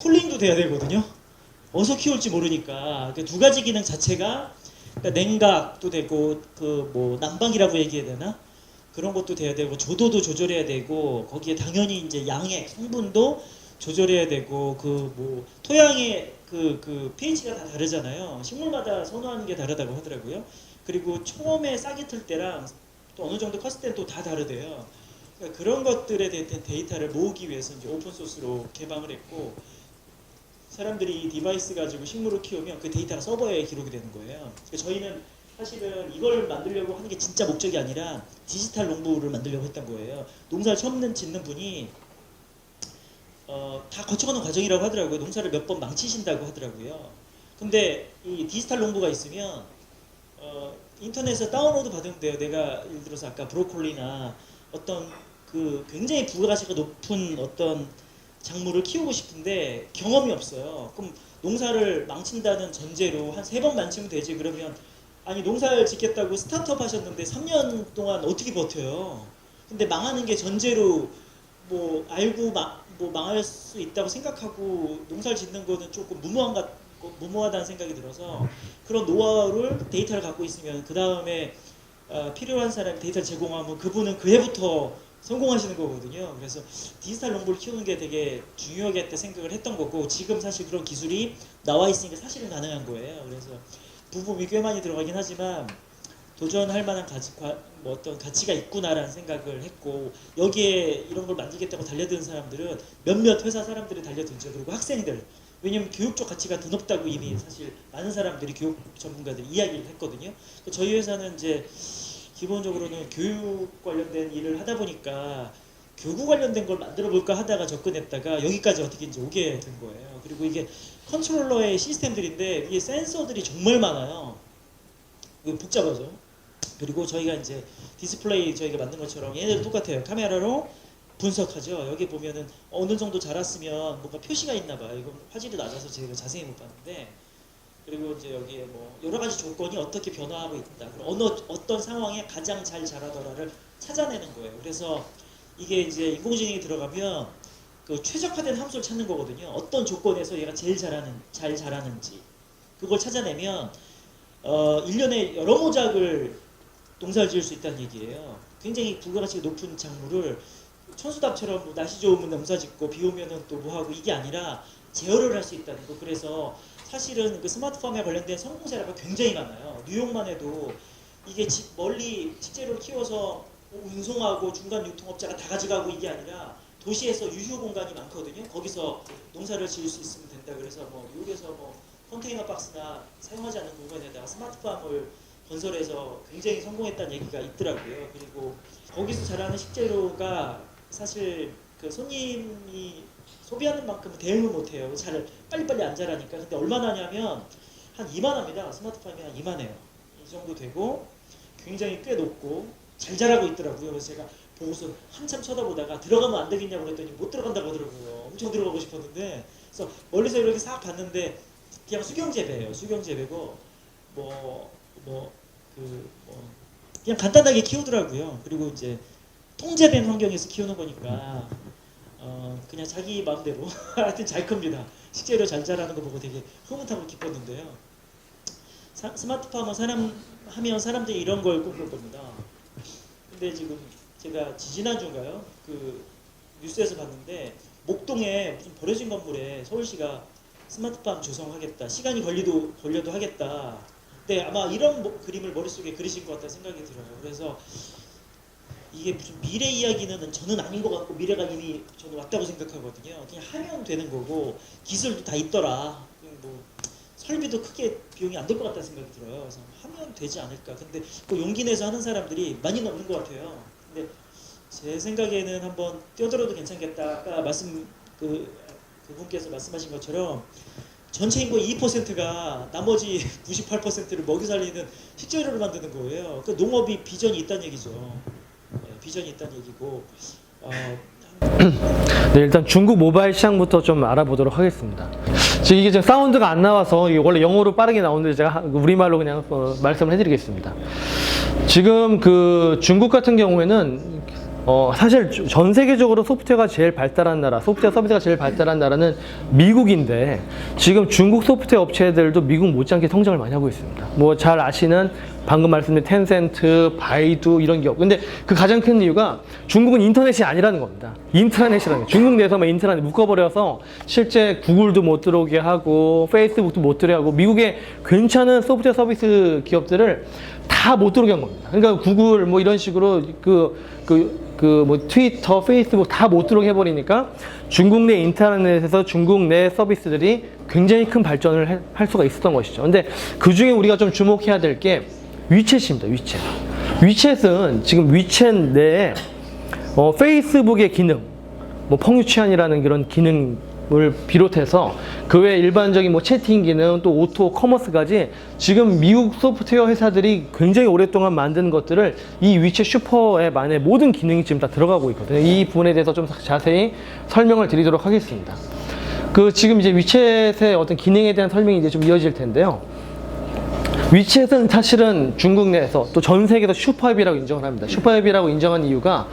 쿨링도 돼야 되거든요. 어디서 키울지 모르니까 그 두 가지 기능 자체가 그러니까 냉각도 되고 그 뭐 난방이라고 얘기해야 되나 그런 것도 돼야 되고 조도도 조절해야 되고 거기에 당연히 이제 양액 성분도 조절해야 되고 그 뭐 토양의 그 pH가 다 다르잖아요. 식물마다 선호하는 게 다르다고 하더라고요. 그리고 처음에 싹이 틀 때랑 또 어느 정도 컸을 때는 또 다 다르대요. 그러니까 그런 것들에 대한 데이터를 모으기 위해서 이제 오픈 소스로 개방을 했고. 사람들이 이 디바이스 가지고 식물을 키우면 그 데이터가 서버에 기록이 되는 거예요. 그러니까 저희는 사실은 이걸 만들려고 하는 게 진짜 목적이 아니라 디지털 농부를 만들려고 했던 거예요. 농사를 처음 짓는 분이 다 거쳐가는 과정이라고 하더라고요. 농사를 몇 번 망치신다고 하더라고요. 근데 이 디지털 농부가 있으면 인터넷에서 다운로드 받으면 돼요. 내가 예를 들어서 아까 브로콜리나 어떤 그 굉장히 부가가치가 높은 어떤 작물을 키우고 싶은데 경험이 없어요. 그럼 농사를 망친다는 전제로 한 3번 망치면 되지. 그러면 아니 농사를 짓겠다고 스타트업 하셨는데 3년 동안 어떻게 버텨요? 근데 망하는 게 전제로 뭐 알고 뭐 망할 수 있다고 생각하고 농사를 짓는 거는 조금 무모하다는 생각이 들어서 그런 노하우를 데이터를 갖고 있으면 그 다음에 필요한 사람이 데이터를 제공하면 그분은 그 해부터 성공하시는 거거든요. 그래서 디지털 농부를 키우는 게 되게 중요하겠다 생각을 했던 거고 지금 사실 그런 기술이 나와 있으니까 사실은 가능한 거예요. 그래서 부품이 꽤 많이 들어가긴 하지만 도전할 만한 뭐 어떤 가치가 있구나라는 생각을 했고 여기에 이런 걸 만들겠다고 달려드는 사람들은 몇몇 회사 사람들이 달려들죠. 그리고 학생들. 왜냐면 교육적 가치가 더 높다고 이미 사실 많은 사람들이 교육 전문가들이 이야기를 했거든요. 저희 회사는 이제 기본적으로는 교육 관련된 일을 하다 보니까 교구 관련된 걸 만들어 볼까 하다가 접근했다가 여기까지 어떻게 이제 오게 된 거예요. 그리고 이게 컨트롤러의 시스템들인데 이게 센서들이 정말 많아요. 복잡하죠. 그리고 저희가 이제 디스플레이 저희가 만든 것처럼 얘네들 똑같아요. 카메라로 분석하죠. 여기 보면은 어느 정도 자랐으면 뭔가 표시가 있나 봐요. 이건 화질이 낮아서 제가 자세히 못 봤는데 그리고 이제 여기에 뭐 여러 가지 조건이 어떻게 변화하고 있다. 어떤 상황에 가장 잘 자라더라를 찾아내는 거예요. 그래서 이게 이제 인공지능이 들어가면 그 최적화된 함수를 찾는 거거든요. 어떤 조건에서 얘가 제일 잘 자라는지 그걸 찾아내면 1년에 여러 모작을 농사를 지을 수 있다는 얘기예요. 굉장히 부가가치가 높은 작물을 천수답처럼 뭐 날씨 좋으면 농사 짓고 비 오면은 또 뭐 하고 이게 아니라 제어를 할 수 있다는 거. 그래서 사실은 그 스마트팜에 관련된 성공 사례가 굉장히 많아요. 뉴욕만 해도 이게 멀리 식재료를 키워서 운송하고 중간 유통업자가 다 가져가고 이게 아니라 도시에서 유휴 공간이 많거든요. 거기서 농사를 지을 수 있으면 된다. 그래서 뭐 미국에서 뭐 컨테이너 박스나 사용하지 않는 공간에다가 스마트팜을 건설해서 굉장히 성공했다는 얘기가 있더라고요. 그리고 거기서 자라는 식재료가 사실 그 손님이 소비하는 만큼 대응을 못해요. 잘 빨리빨리 안 자라니까. 근데 얼마나 하냐면 한 이만합니다. 스마트팜이 한 이만해요. 이 정도 되고 굉장히 꽤 높고 잘 자라고 있더라고요. 그래서 제가 보고서 한참 쳐다보다가 들어가면 안 되겠냐고 그랬더니 못 들어간다고 하더라고요. 엄청 들어가고 싶었는데 그래서 멀리서 이렇게 싹 봤는데 그냥 수경재배예요. 수경재배고 그냥 간단하게 키우더라고요. 그리고 이제 통제된 환경에서 키우는 거니까 그냥 자기 마음대로 하여튼 잘 큽니다. 식재료 잘 자라는 거 보고 되게 흐뭇하고 기뻤는데요. 스마트팜은 하면 사람들이 이런 걸 꿈꿀 겁니다. 근데 지금 제가 지지난주인가요? 그 뉴스에서 봤는데 목동에 무슨 버려진 건물에 서울시가 스마트팜 조성하겠다. 시간이 걸려도 하겠다. 근데 아마 이런 그림을 머릿속에 그리신 것 같다는 생각이 들어요. 그래서 이게 무슨 미래 이야기는 저는 아닌 것 같고 미래가 이미 저는 왔다고 생각하거든요. 그냥 하면 되는 거고 기술도 다 있더라. 뭐 설비도 크게 비용이 안 들 것 같다는 생각이 들어요. 그래서 하면 되지 않을까. 근데 그 용기 내서 하는 사람들이 많이 없는 것 같아요. 근데 제 생각에는 한번 뛰어들어도 괜찮겠다. 아까 그분께서 말씀하신 것처럼 전체 인구의 2%가 나머지 98%를 먹이 살리는 식재료를 만드는 거예요. 그 농업이 비전이 있다는 얘기죠. 비전이 있다는 얘기고 네, 일단 중국 모바일 시장부터 좀 알아보도록 하겠습니다. 지금 이게 지금 사운드가 안 나와서 이게 원래 영어로 빠르게 나오는데 제가 우리말로 그냥 말씀을 해드리겠습니다. 지금 그 중국 같은 경우에는 사실 전 세계적으로 소프트웨어가 제일 발달한 나라, 소프트웨어 서비스가 제일 발달한 나라는 미국인데 지금 중국 소프트웨어 업체들도 미국 못지않게 성장을 많이 하고 있습니다. 뭐 잘 아시는 방금 말씀드린 텐센트, 바이두 이런 기업. 근데 그 가장 큰 이유가 중국은 인터넷이 아니라는 겁니다. 인트라넷이라는 거예요. 중국 내에서만 인트라넷 묶어버려서 실제 구글도 못 들어오게 하고 페이스북도 못 들어오게 하고 미국의 괜찮은 소프트웨어 서비스 기업들을 다 못 들어오게 한 겁니다. 그러니까 구글 뭐 이런 식으로 뭐 트위터, 페이스북 다 못 들어오게 해버리니까 중국 내 인터넷에서 중국 내 서비스들이 굉장히 큰 발전을 할 수가 있었던 것이죠. 근데 그 중에 우리가 좀 주목해야 될 게 위챗입니다. 위챗. 위챗은 지금 위챗 내에 페이스북의 기능, 뭐 펑유치안이라는 그런 기능을 비롯해서 그 외 일반적인 뭐 채팅 기능 또 오토 커머스까지 지금 미국 소프트웨어 회사들이 굉장히 오랫동안 만든 것들을 이 위챗 슈퍼앱 안에 모든 기능이 지금 다 들어가고 있거든요. 이 부분에 대해서 좀 자세히 설명을 드리도록 하겠습니다. 지금 이제 위챗의 어떤 기능에 대한 설명이 이제 좀 이어질 텐데요. 위챗은 사실은 중국 내에서 또 전 세계에서 슈퍼앱이라고 인정을 합니다. 슈퍼앱이라고 인정한 이유가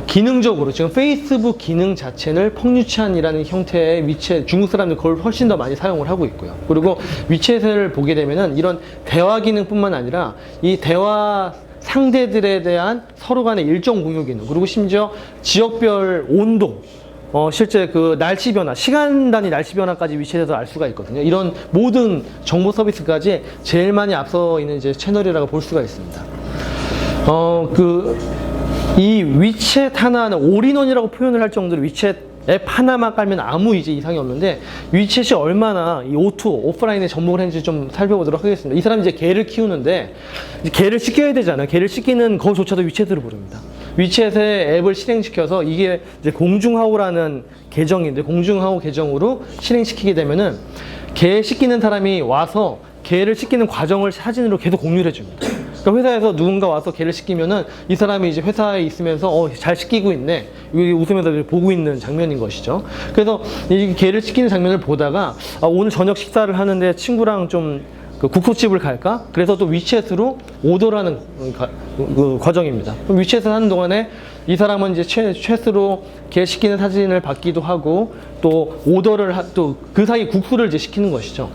기능적으로 지금 페이스북 기능 자체를 펑유치안이라는 형태의 위챗, 중국 사람들 그걸 훨씬 더 많이 사용을 하고 있고요. 그리고 위챗을 보게 되면은 이런 대화 기능뿐만 아니라 이 대화 상대들에 대한 서로 간의 일정 공유 기능, 그리고 심지어 지역별 온도, 실제 그 날씨 변화, 시간 단위 날씨 변화까지 위챗에서 알 수가 있거든요. 이런 모든 정보 서비스까지 제일 많이 앞서 있는 이제 채널이라고 볼 수가 있습니다. 이 위챗 하나는 올인원이라고 표현을 할 정도로 위챗 앱 하나만 깔면 아무 이제 이상이 없는데 위챗이 얼마나 이 O2 오프라인에 접목을 했는지 좀 살펴보도록 하겠습니다. 이 사람이 이제 개를 키우는데 이제 개를 씻겨야 되잖아요. 개를 씻기는 거조차도 위챗으로 부릅니다. 위챗에 앱을 실행시켜서 이게 이제 공중하오라는 계정인데 공중하오 계정으로 실행시키게 되면은 개 씻기는 사람이 와서 개를 씻기는 과정을 사진으로 계속 공유를 해줍니다. 그러니까 회사에서 누군가 와서 개를 씻기면은 이 사람이 이제 회사에 있으면서 잘 씻기고 있네, 여기 웃으면서 보고 있는 장면인 것이죠. 그래서 이 개를 씻기는 장면을 보다가 오늘 저녁 식사를 하는데 친구랑 좀 국수집을 갈까? 그래서 또 위챗으로 오더라는 과정입니다. 그럼 위챗을 하는 동안에 이 사람은 이제 챗으로 개 시키는 사진을 받기도 하고 또 오더를 또 그 사이 국수를 이제 시키는 것이죠.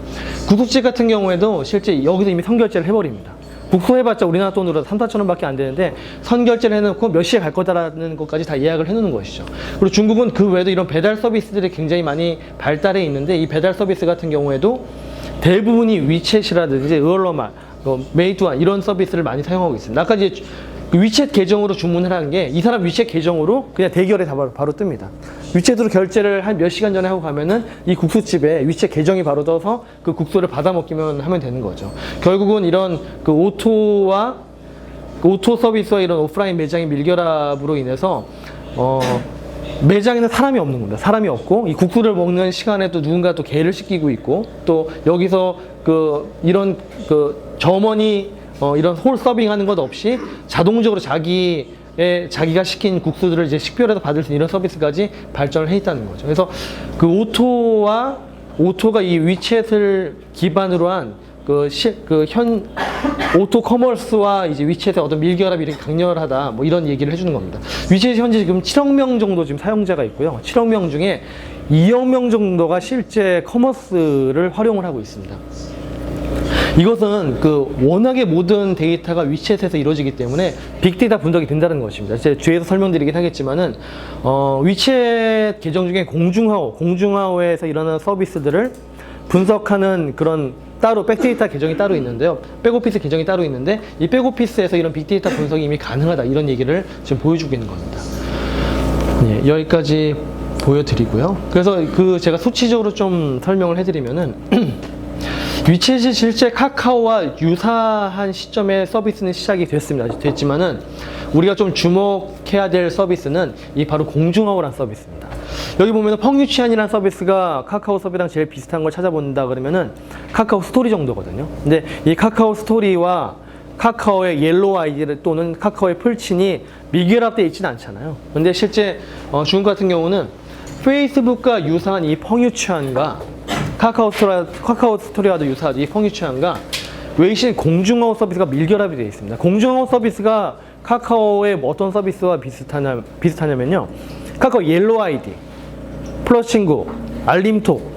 국수집 같은 경우에도 실제 여기서 이미 선결제를 해버립니다. 국수 해봤자 우리나라 돈으로 3, 4천 원밖에 안 되는데 선결제를 해놓고 몇 시에 갈 거다라는 것까지 다 예약을 해놓는 것이죠. 그리고 중국은 그 외에도 이런 배달 서비스들이 굉장히 많이 발달해 있는데 이 배달 서비스 같은 경우에도 대부분이 위챗이라든지 으얼러말, 메이투안 이런 서비스를 많이 사용하고 있습니다. 아까 이제 위챗 계정으로 주문을 하는 게 이 사람 위챗 계정으로 그냥 대결에 다 바로 뜹니다. 위챗으로 결제를 한 몇 시간 전에 하고 가면은 이 국수집에 위챗 계정이 바로 떠서 그 국수를 받아 먹기만 하면 되는 거죠. 결국은 이런 그 오토 서비스와 이런 오프라인 매장의 밀결합으로 인해서 매장에는 사람이 없는 겁니다. 사람이 없고 이 국수를 먹는 시간에 또 누군가 또 개를 씻기고 있고 또 여기서 이런 점원이 이런 홀 서빙하는 것 없이 자동적으로 자기가 시킨 국수들을 이제 식별해서 받을 수 있는 이런 서비스까지 발전을 해 있다는 거죠. 그래서 그 오토가 이 위챗을 기반으로 한 오토 커머스와 이제 위챗의 어떤 밀결합이 이렇게 강렬하다, 뭐 이런 얘기를 해주는 겁니다. 위챗이 현재 지금 7억 명 정도 지금 사용자가 있고요. 7억 명 중에 2억 명 정도가 실제 커머스를 활용을 하고 있습니다. 이것은 워낙에 모든 데이터가 위챗에서 이루어지기 때문에 빅데이터 분석이 된다는 것입니다. 제가 뒤에서 설명드리긴 하겠지만은, 위챗 계정 중에 공중하오에서 일어나는 서비스들을 분석하는 그런 따로 백데이터 계정이 따로 있는데요. 백오피스 계정이 따로 있는데 이 백오피스에서 이런 빅데이터 분석이 이미 가능하다, 이런 얘기를 지금 보여주고 있는 겁니다. 예, 여기까지 보여드리고요. 그래서 제가 수치적으로 좀 설명을 해드리면은 위챗이 실제 카카오와 유사한 시점에 서비스는 시작이 됐지만은 우리가 좀 주목해야 될 서비스는 이 바로 공중하오라는 서비스입니다. 여기 보면 펑유치안이라는 서비스가 카카오 서비스랑 제일 비슷한 걸 찾아본다 그러면은 카카오 스토리 정도거든요. 근데 이 카카오 스토리와 카카오의 옐로우 아이디 또는 카카오의 풀친이 밀결합되어 있지는 않잖아요. 근데 실제 중국 같은 경우는 페이스북과 유사한 이 펑유치안과 카카오 스토리와도 유사하죠. 이 펑유치안과 웨이신 공중하오 서비스가 밀결합이 되어 있습니다. 공중하오 서비스가 카카오의 어떤 서비스와 비슷하냐면요. 카카오 옐로우 아이디, 플러스 친구, 알림톡,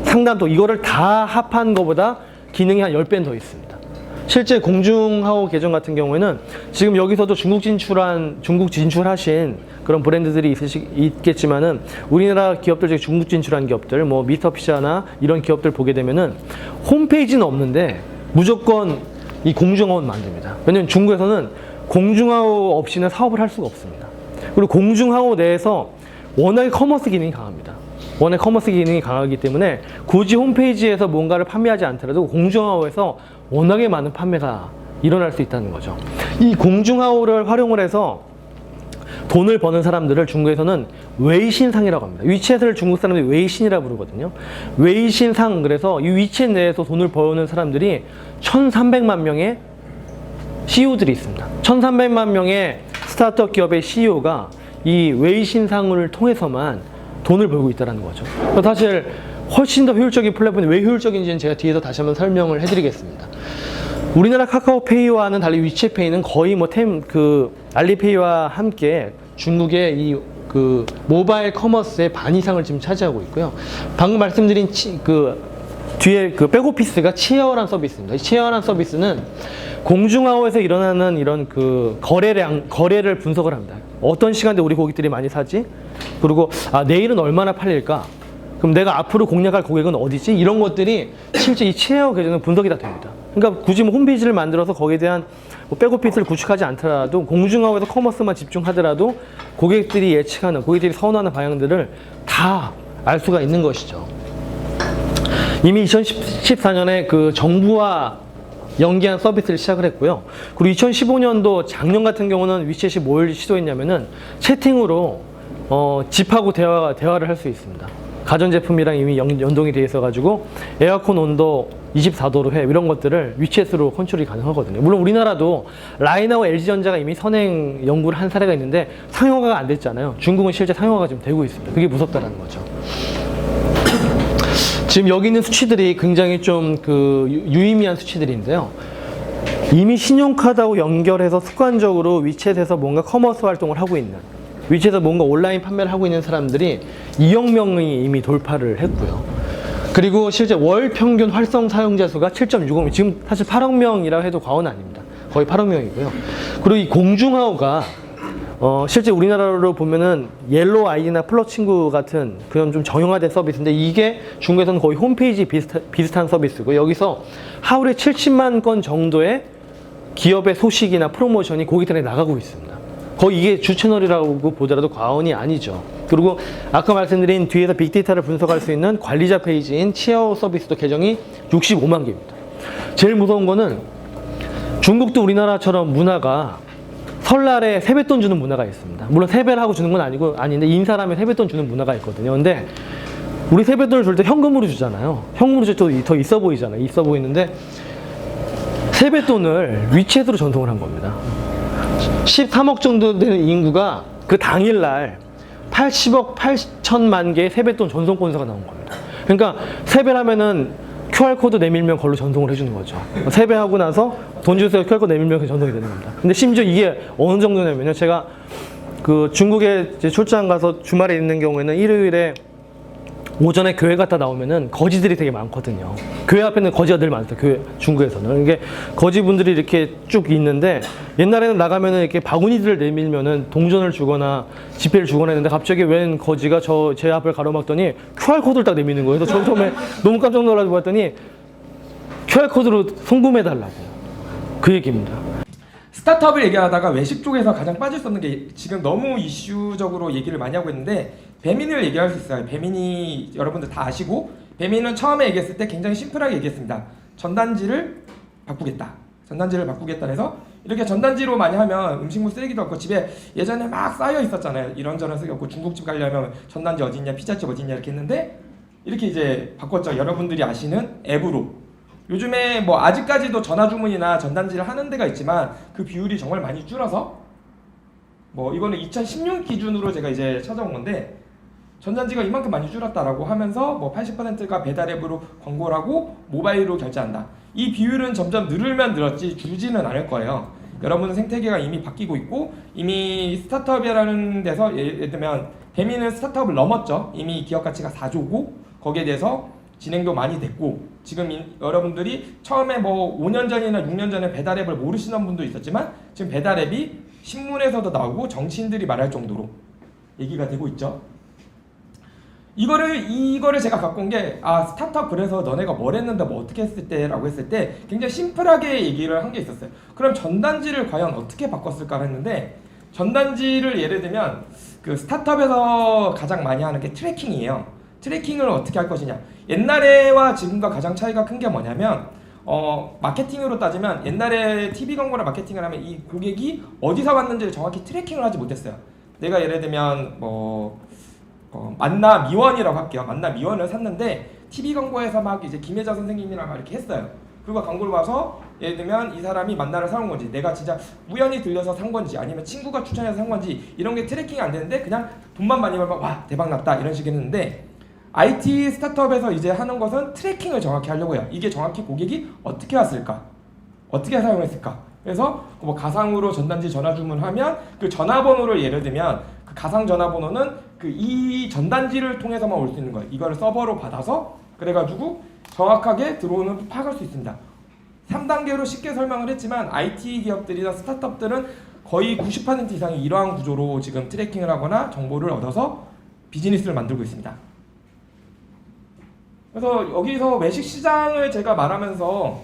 상담톡 이거를 다 합한 것보다 기능이 한 10배는 더 있습니다. 실제 공중하오 계정 같은 경우에는 지금 여기서도 중국 진출하신 그런 브랜드들이 있겠지만은 우리나라 기업들 중에 중국 진출한 기업들, 뭐 미스터피자나 이런 기업들 보게 되면은 홈페이지는 없는데 무조건 이 공중하오는 만듭니다. 왜냐면 중국에서는 공중하오 없이는 사업을 할 수가 없습니다. 그리고 공중하오 내에서 워낙에 커머스 기능이 강합니다. 워낙에 커머스 기능이 강하기 때문에 굳이 홈페이지에서 뭔가를 판매하지 않더라도 공중하오에서 워낙에 많은 판매가 일어날 수 있다는 거죠. 이 공중하오를 활용을 해서 돈을 버는 사람들을 중국에서는 웨이신상이라고 합니다. 위챗을 중국 사람들이 웨이신이라고 부르거든요. 웨이신상, 그래서 이 위챗 내에서 돈을 버는 사람들이 1,300만 명의 CEO들이 있습니다. 1,300만 명의 스타트업 기업의 CEO가 이 웨이신상을 통해서만 돈을 벌고 있다는 거죠. 사실 훨씬 더 효율적인 플랫폼이 왜 효율적인지는 제가 뒤에서 다시 한번 설명을 해드리겠습니다. 우리나라 카카오페이와는 달리 위챗페이는 거의 알리페이와 함께 중국의 이 모바일 커머스의 반 이상을 지금 차지하고 있고요. 방금 말씀드린 뒤에 백오피스가 치어란 서비스입니다. 이 치어란 서비스는 공중하오에서 일어나는 이런 거래를 분석을 합니다. 어떤 시간대 우리 고객들이 많이 사지? 그리고 내일은 얼마나 팔릴까? 그럼 내가 앞으로 공략할 고객은 어디지? 이런 것들이 실제 이 치어 계정은 분석이 다 됩니다. 그러니까 굳이 홈페이지를 만들어서 거기에 대한 백오피스를 구축하지 않더라도 공중하오에서 커머스만 집중하더라도 고객들이 예측하는, 고객들이 선호하는 방향들을 다 알 수가 있는 것이죠. 이미 2014년에 정부와 연계한 서비스를 시작을 했고요. 그리고 2015년도 작년 같은 경우는 위챗이 뭘 시도했냐면은 채팅으로 집하고 대화를 할 수 있습니다. 가전제품이랑 이미 연동이 되어 있어가지고 에어컨 온도 24도로 해, 이런 것들을 위챗으로 컨트롤이 가능하거든요. 물론 우리나라도 라인하고 LG전자가 이미 선행 연구를 한 사례가 있는데 상용화가 안 됐잖아요. 중국은 실제 상용화가 지금 되고 있습니다. 그게 무섭다는 거죠. 지금 여기 있는 수치들이 굉장히 좀 유의미한 수치들인데요. 이미 신용카드하고 연결해서 습관적으로 위챗에서 뭔가 커머스 활동을 하고 있는, 위챗에서 뭔가 온라인 판매를 하고 있는 사람들이 2억 명이 이미 돌파를 했고요. 그리고 실제 월 평균 활성 사용자 수가 7.65명, 지금 사실 8억 명이라고 해도 과언은 아닙니다. 거의 8억 명이고요. 그리고 이 공중하오가 실제 우리나라로 보면은 옐로우 아이디나 플러 친구 같은 그런 좀 정형화된 서비스인데 이게 중국에서는 거의 홈페이지 비슷한 서비스고, 여기서 하루에 70만 건 정도의 기업의 소식이나 프로모션이 고객들에게 나가고 있습니다. 거의 이게 주 채널이라고 보더라도 과언이 아니죠. 그리고 아까 말씀드린 뒤에서 빅데이터를 분석할 수 있는 관리자 페이지인 치어 서비스도 계정이 65만 개입니다. 제일 무서운 거는 중국도 우리나라처럼 문화가 설날에 세뱃돈 주는 문화가 있습니다. 물론 세배를 하고 주는 건 아닌데 인사라면 세뱃돈 주는 문화가 있거든요. 근데 우리 세뱃돈을 줄 때 현금으로 주잖아요. 현금으로 줄 때 더 있어 보이잖아요. 있어 보이는데 세뱃돈을 위챗으로 전송을 한 겁니다. 13억 정도 되는 인구가 그 당일날 80억 8천만 개의 세뱃돈 전송 건수가 나온 겁니다. 그러니까 세배를 하면은 QR코드 내밀면 걸로 전송을 해주는 거죠. 세배하고 나서 돈 주세요 QR코드 내밀면 그 전송이 되는 겁니다. 근데 심지어 이게 어느 정도냐면요. 제가 중국에 출장 가서 주말에 있는 경우에는 일요일에 오전에 교회 갔다 나오면은 거지들이 되게 많거든요. 교회 앞에는 거지가 늘 많죠. 중국에서는. 이게 거지분들이 이렇게 쭉 있는데 옛날에는 나가면은 이렇게 바구니들을 내밀면은 동전을 주거나 지폐를 주거나 했는데 갑자기 웬 거지가 제 앞을 가로막더니 QR코드를 딱 내미는 거예요. 그래서 저 처음에 너무 깜짝 놀라서 봤더니 QR코드로 송금해달라고. 그 얘기입니다. 스타트업을 얘기하다가 외식 쪽에서 가장 빠질 수 없는 게 지금 너무 이슈적으로 얘기를 많이 하고 있는데 배민을 얘기할 수 있어요. 배민이 여러분들 다 아시고, 배민은 처음에 얘기했을 때 굉장히 심플하게 얘기했습니다. 전단지를 바꾸겠다. 전단지를 바꾸겠다 해서 이렇게 전단지로 많이 하면 음식물 쓰레기도 없고 집에 예전에 막 쌓여 있었잖아요. 이런저런 쓰레기 없고 중국집 가려면 전단지 어디 있냐, 피자집 어디 있냐 이렇게 했는데 이렇게 이제 바꿨죠. 여러분들이 아시는 앱으로. 요즘에 뭐 아직까지도 전화 주문이나 전단지를 하는 데가 있지만 그 비율이 정말 많이 줄어서 뭐 이거는 2016 기준으로 제가 이제 찾아온 건데 전단지가 이만큼 많이 줄었다라고 하면서 뭐 80%가 배달 앱으로 광고를 하고 모바일로 결제한다. 이 비율은 점점 늘면 늘었지 줄지는 않을 거예요. 여러분은 생태계가 이미 바뀌고 있고 이미 스타트업이라는 데서 예를 들면 배민은 스타트업을 넘었죠. 이미 기업 가치가 4조고 거기에 대해서 진행도 많이 됐고 지금 여러분들이 처음에 뭐 5년 전이나 6년 전에 배달앱을 모르시는 분도 있었지만 지금 배달앱이 신문에서도 나오고 정치인들이 말할 정도로 얘기가 되고 있죠. 이거를 제가 갖고 온 게 스타트업 그래서 너네가 뭘 했는데 뭐 어떻게 했을 때라고 했을 때 굉장히 심플하게 얘기를 한 게 있었어요. 그럼 전단지를 과연 어떻게 바꿨을까 했는데 전단지를 예를 들면 그 스타트업에서 가장 많이 하는 게 트래킹이에요. 트래킹을 어떻게 할 것이냐. 옛날에와 지금과 가장 차이가 큰 게 뭐냐면 마케팅으로 따지면 옛날에 TV 광고나 마케팅을 하면 이 고객이 어디서 왔는지를 정확히 트래킹을 하지 못했어요. 내가 예를 들면 만나 미원이라고 할게요. 만나 미원을 샀는데 TV 광고에서 막 이제 김혜자 선생님이랑 막 이렇게 했어요. 그리고 광고를 봐서 예를 들면 이 사람이 만나를 사온 건지 내가 진짜 우연히 들려서 산 건지 아니면 친구가 추천해서 산 건지 이런 게 트래킹이 안 되는데 그냥 돈만 많이 벌면 와 대박 났다 이런 식이 했는데 IT 스타트업에서 이제 하는 것은 트래킹을 정확히 하려고 해요. 이게 정확히 고객이 어떻게 왔을까? 어떻게 사용했을까? 그래서 뭐 가상으로 전단지 전화 주문하면 그 전화번호를 예를 들면 그 가상 전화번호는 그 이 전단지를 통해서만 올 수 있는 거예요. 이거를 서버로 받아서 그래가지고 정확하게 들어오는 파악할 수 있습니다. 3단계로 쉽게 설명을 했지만 IT 기업들이나 스타트업들은 거의 90% 이상이 이러한 구조로 지금 트래킹을 하거나 정보를 얻어서 비즈니스를 만들고 있습니다. 그래서 여기서 외식 시장을 제가 말하면서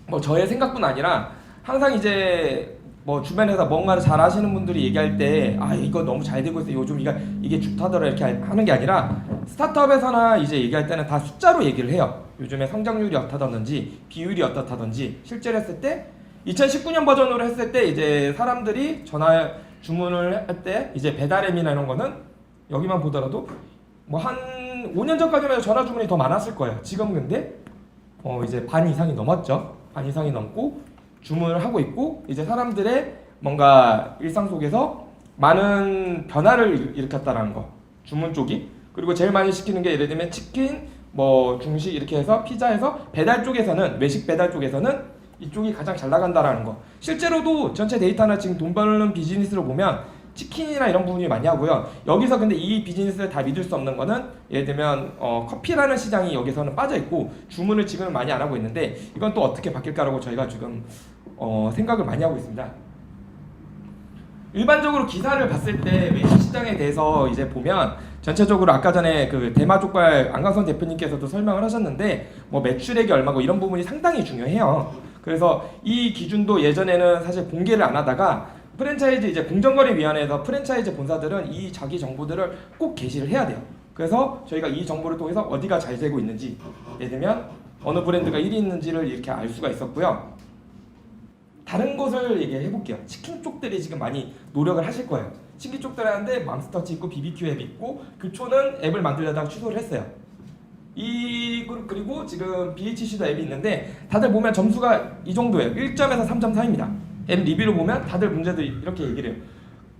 뭐 저의 생각뿐 아니라 항상 이제 뭐 주변에서 뭔가를 잘 하시는 분들이 얘기할 때 이거 너무 잘 되고 있어 요즘 이게 좋다더라 이렇게 하는 게 아니라 스타트업에서나 이제 얘기할 때는 다 숫자로 얘기를 해요. 요즘에 성장률이 어떻다든지 비율이 어떻다든지 실제로 했을 때 2019년 버전으로 했을 때 이제 사람들이 전화 주문을 할 때 이제 배달앱이나 이런 거는 여기만 보더라도 뭐 한 5년 전까지만 해도 전화 주문이 더 많았을 거예요. 지금 근데 이제 반 이상이 넘었죠. 반 이상이 넘고 주문을 하고 있고 이제 사람들의 뭔가 일상 속에서 많은 변화를 일으켰다는 거. 주문 쪽이. 그리고 제일 많이 시키는 게 예를 들면 치킨, 뭐 중식 이렇게 해서 피자해서 배달 쪽에서는 외식 배달 쪽에서는 이쪽이 가장 잘 나간다라는 거. 실제로도 전체 데이터나 지금 돈 버는 비즈니스로 보면 치킨이나 이런 부분이 많이 하고요. 여기서 근데 이 비즈니스를 다 믿을 수 없는 거는 예를 들면 커피라는 시장이 여기서는 빠져 있고 주문을 지금 많이 안 하고 있는데 이건 또 어떻게 바뀔까라고 저희가 지금 생각을 많이 하고 있습니다. 일반적으로 기사를 봤을 때 외식 시장에 대해서 이제 보면 전체적으로 아까 전에 그 대마족발 안강선 대표님께서도 설명을 하셨는데 뭐 매출액이 얼마고 이런 부분이 상당히 중요해요. 그래서 이 기준도 예전에는 사실 공개를 안 하다가 프랜차이즈 이제 공정거래위원회에서 프랜차이즈 본사들은 이 자기 정보들을 꼭 게시를 해야 돼요. 그래서 저희가 이 정보를 통해서 어디가 잘 되고 있는지 예를 들면 어느 브랜드가 1위 있는지를 이렇게 알 수가 있었고요. 다른 것을 얘기해 볼게요. 치킨 쪽들이 지금 많이 노력을 하실 거예요. 치킨 쪽들 하는데 맘스터치 있고 BBQ 앱 있고 교초는 앱을 만들려다가 취소를 했어요. 그리고 지금 BHC도 앱이 있는데 다들 보면 점수가 이 정도예요. 1점에서 3.4입니다. 앱 리뷰를 보면 다들 문제들 이렇게 얘기를 해요.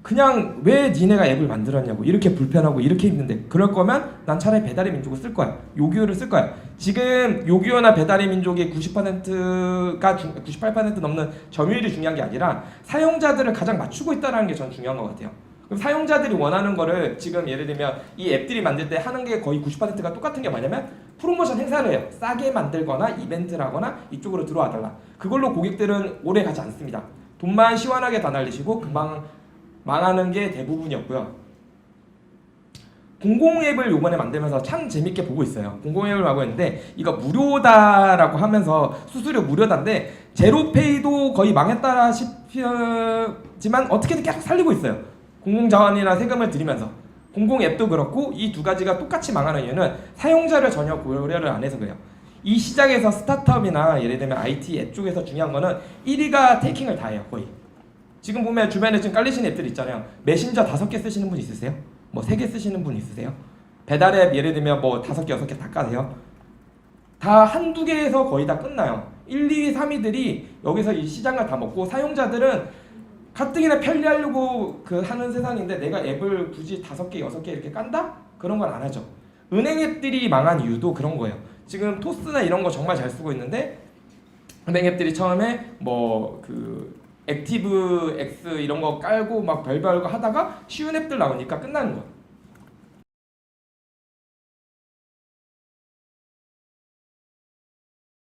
그냥 왜 니네가 앱을 만들었냐고 이렇게 불편하고 이렇게 힘든데 그럴 거면 난 차라리 배달의 민족을 쓸 거야. 요기요를 쓸 거야. 지금 요기요나 배달의 민족의 90%가 98% 넘는 점유율이 중요한 게 아니라 사용자들을 가장 맞추고 있다는 게 전 중요한 것 같아요. 그럼 사용자들이 원하는 거를 지금 예를 들면 이 앱들이 만들 때 하는 게 거의 90%가 똑같은 게 뭐냐면 프로모션 행사를 해요. 싸게 만들거나 이벤트를 하거나 이쪽으로 들어와 달라. 그걸로 고객들은 오래 가지 않습니다. 돈만 시원하게 다 날리시고 금방 망하는 게 대부분이었고요. 공공앱을 요번에 만들면서 참 재밌게 보고 있어요. 공공앱을 하고 있는데 이거 무료다라고 하면서 수수료 무료다인데 제로페이도 거의 망했다 싶지만 어떻게든 계속 살리고 있어요. 공공자원이나 세금을 들이면서. 공공앱도 그렇고 이 두 가지가 똑같이 망하는 이유는 사용자를 전혀 고려를 안 해서 그래요. 이 시장에서 스타트업이나 예를 들면 IT 앱 쪽에서 중요한 거는 1위가 테이킹을 다 해요. 거의. 지금 보면 주변에 지금 깔리시는 앱들 있잖아요. 메신저 5개 쓰시는 분 있으세요? 뭐 3개 쓰시는 분 있으세요? 배달앱 예를 들면 뭐 5개, 6개 다 까세요? 다 한두 개에서 거의 다 끝나요. 1, 2, 3위들이 여기서 이 시장을 다 먹고 사용자들은 가뜩이나 편리하려고 하는 세상인데 내가 앱을 굳이 5개, 6개 이렇게 깐다? 그런 건 안 하죠. 은행 앱들이 망한 이유도 그런 거예요. 지금 토스나 이런 거 정말 잘 쓰고 있는데 은행 앱들이 처음에 뭐 액티브 X 이런 거 깔고 막 별별 거 하다가 쉬운 앱들 나오니까 끝나는 거야.